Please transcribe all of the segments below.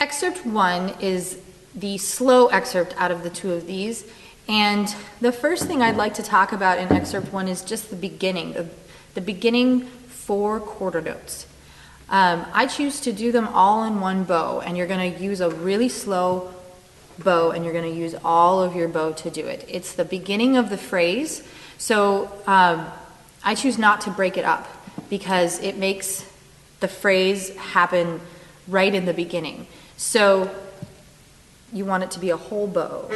Excerpt 1 is the slow excerpt out of the two of these. And the first thing I'd like to talk about in excerpt 1 is just the beginning, the beginning 4 quarter notes. I choose to do them all in one bow, and you're going to use a really slow bow, and you're going to use all of your bow to do it. It's the beginning of the phrase, so I choose not to break it up because it makes the phrase happen right in the beginning. So you want it to be a whole bow.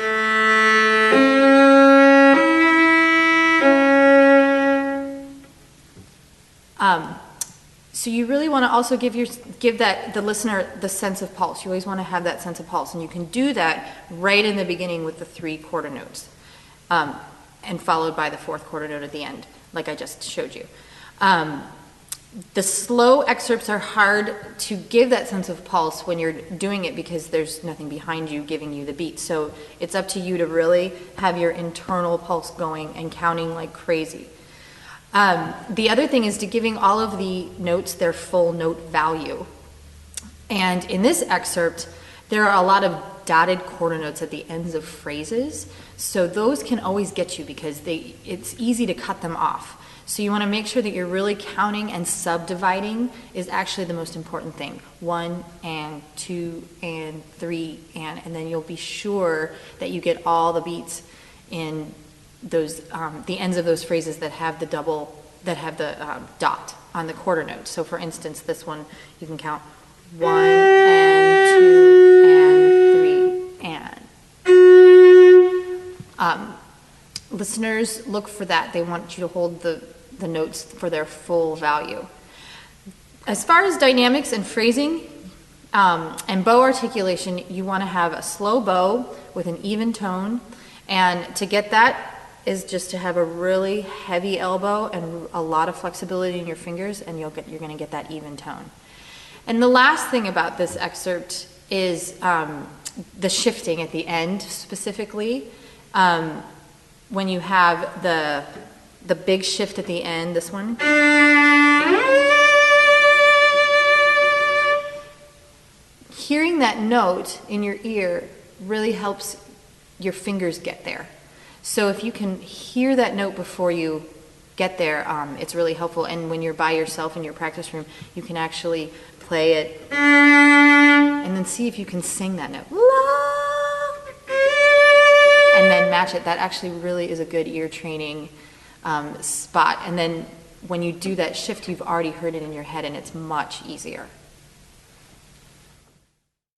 So you really want to also give the listener the sense of pulse. You always want to have that sense of pulse, and you can do that right in the beginning with the 3 quarter notes, and followed by the 4th quarter note at the end, like I just showed you. The slow excerpts are hard to give that sense of pulse when you're doing it because there's nothing behind you giving you the beat. So it's up to you to really have your internal pulse going and counting like crazy. The other thing is to giving all of the notes their full note value. And in this excerpt, there are a lot of dotted quarter notes at the ends of phrases. So those can always get you because it's easy to cut them off. So you want to make sure that you're really counting, and subdividing is actually the most important thing. 1 and 2 and 3 and then you'll be sure that you get all the beats in those the ends of those phrases that have the dot on the quarter note. So for instance, this one you can count 1 and 2 and 3 and. Listeners look for that. They want you to hold the notes for their full value. As far as dynamics and phrasing and bow articulation, you want to have a slow bow with an even tone, and to get that is just to have a really heavy elbow and a lot of flexibility in your fingers, and you're going to get that even tone. And the last thing about this excerpt is the shifting at the end specifically. When you have the big shift at the end, this one, hearing that note in your ear really helps your fingers get there. So if you can hear that note before you get there, it's really helpful. And when you're by yourself in your practice room, you can actually play it and then see if you can sing that note. And then match it. That actually really is a good ear training spot. And then when you do that shift, you've already heard it in your head, and it's much easier.